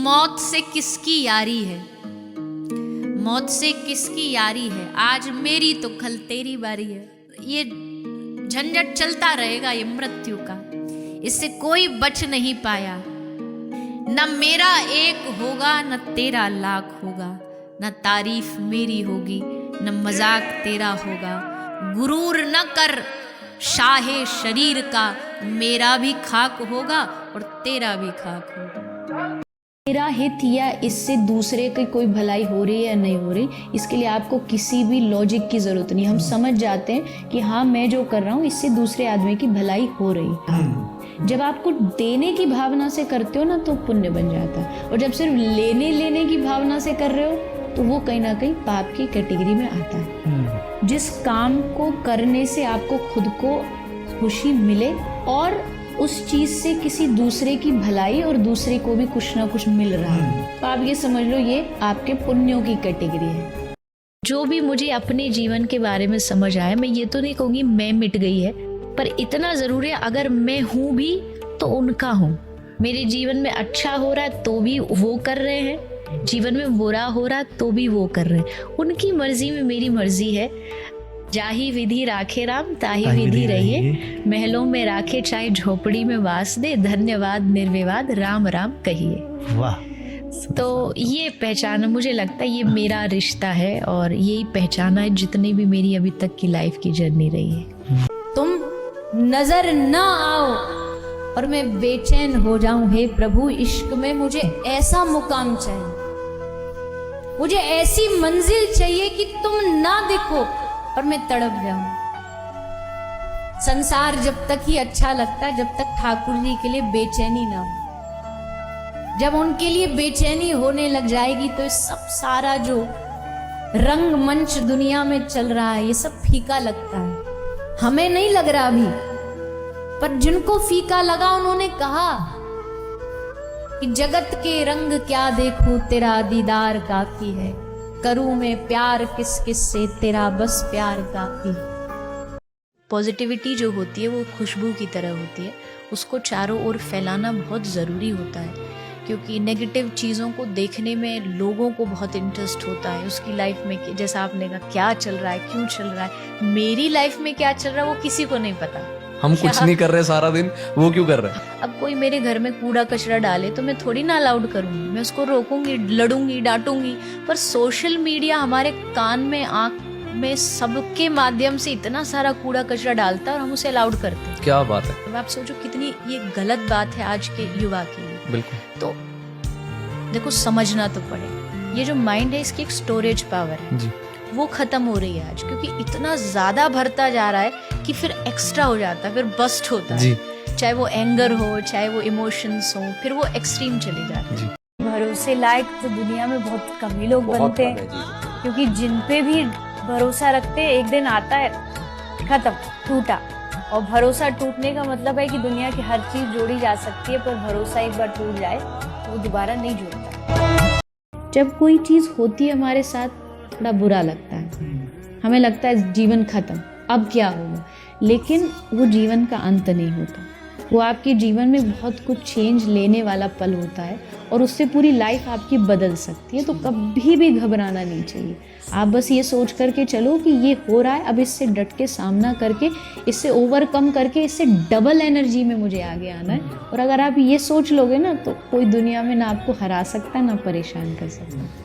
मौत से किसकी यारी है, मौत से किसकी यारी है, आज मेरी तो कल तेरी बारी है। ये झंझट चलता रहेगा ये मृत्यु का, इससे कोई बच नहीं पाया। न मेरा एक होगा न तेरा लाख होगा, न तारीफ मेरी होगी न मजाक तेरा होगा। गुरूर न कर शाहे शरीर का, मेरा भी खाक होगा और तेरा भी खाक होगा। मेरा हित या इससे दूसरे की कोई भलाई हो रही है या नहीं हो रही, इसके लिए आपको किसी भी लॉजिक की जरूरत नहीं। हम समझ जाते हैं कि हाँ मैं जो कर रहा हूँ इससे दूसरे आदमी की भलाई हो रही है। जब आपको देने की भावना से करते हो ना तो पुण्य बन जाता है, और जब सिर्फ लेने की भावना से कर रहे हो तो वो कहीं ना कहीं पाप की कैटेगरी में आता है। जिस काम को करने से आपको खुद को खुशी मिले और उस चीज से किसी दूसरे की भलाई और दूसरे को भी कुछ ना कुछ मिल रहा है, तो आप ये समझ लो ये आपके पुण्यों की कैटेगरी है। जो भी मुझे अपने जीवन के बारे में समझ आया, मैं ये तो नहीं कहूँगी मैं मिट गई है, पर इतना जरूर है अगर मैं हूँ भी तो उनका हूँ। मेरे जीवन में अच्छा हो रहा है तो भी वो कर रहे हैं, जीवन में बुरा हो रहा है तो भी वो कर रहे हैं। उनकी मर्जी में मेरी मर्जी है। जाही विधि राखे राम ताही विधि रहिए, महलों में राखे चाहे झोपड़ी में वास दे, धन्यवाद निर्विवाद राम राम कहिए। वाह। तो ये पहचाना, मुझे लगता है ये मेरा रिश्ता है और यही पहचाना है जितनी भी मेरी अभी तक की लाइफ की जर्नी रही है। तुम नजर न आओ और मैं बेचैन हो जाऊं, हे प्रभु इश्क में मुझे ऐसा मुकाम चाहिए, मुझे ऐसी मंजिल चाहिए कि तुम ना दिखो और मैं तड़प जाऊं। संसार जब तक ही अच्छा लगता है जब तक ठाकुर जी के लिए बेचैनी ना हो। जब उनके लिए बेचैनी होने लग जाएगी तो सब सारा जो रंग मंच दुनिया में चल रहा है ये सब फीका लगता है। हमें नहीं लग रहा अभी, पर जिनको फीका लगा उन्होंने कहा कि जगत के रंग क्या देखूं तेरा दीदार काफी है, करूं मैं प्यार किस किस से तेरा बस प्यार काफी। पॉजिटिविटी जो होती है वो खुशबू की तरह होती है, उसको चारों ओर फैलाना बहुत ज़रूरी होता है, क्योंकि नेगेटिव चीज़ों को देखने में लोगों को बहुत इंटरेस्ट होता है उसकी लाइफ में कि जैसा आपने कहा क्या चल रहा है, क्यों चल रहा है, मेरी लाइफ में क्या चल रहा है वो किसी को नहीं पता। हम कुछ नहीं कर रहे सारा दिन, वो क्यों कर रहे हैं। अब कोई मेरे घर में कूड़ा कचरा डाले तो मैं थोड़ी ना अलाउड करूंगी, मैं उसको रोकूंगी, लड़ूंगी, डांटूंगी। पर सोशल मीडिया हमारे कान में, आंख में, सबके माध्यम से इतना सारा कूड़ा कचरा डालता है और हम उसे अलाउड करते हैं। क्या बात है। अब आप सोचो कितनी ये गलत बात है आज के युवा के लिए। बिल्कुल। तो देखो समझना तो पड़ेगा, ये जो माइंड है इसकी एक स्टोरेज पावर है जी, वो खत्म हो रही है आज, क्योंकि इतना ज्यादा भरता जा रहा है कि फिर एक्स्ट्रा हो जाता है, फिर बस्ट होता है। चाहे वो एंगर हो, चाहे वो इमोशंस हो, फिर वो एक्सट्रीम चले जाते हैं। भरोसे लायक तो दुनिया में बहुत कम ही लोग बनते हैं, क्योंकि जिन पे भी भरोसा रखते हैं एक दिन आता है खत्म, टूटा। और भरोसा टूटने का मतलब है कि दुनिया की हर चीज जोड़ी जा सकती है, पर भरोसा एक बार टूट जाए तो वो दोबारा नहीं जुड़ता। जब कोई चीज होती है हमारे साथ थोड़ा बुरा लगता है, हमें लगता है जीवन खत्म, अब क्या होगा, लेकिन वो जीवन का अंत नहीं होता। वो आपके जीवन में बहुत कुछ चेंज लेने वाला पल होता है और उससे पूरी लाइफ आपकी बदल सकती है। तो कभी भी घबराना नहीं चाहिए। आप बस ये सोच करके चलो कि ये हो रहा है, अब इससे डट के सामना करके, इससे ओवरकम करके, इससे डबल एनर्जी में मुझे आगे आना है। और अगर आप ये सोच लोगे ना तो कोई दुनिया में ना आपको हरा सकता है ना परेशान कर सकता है।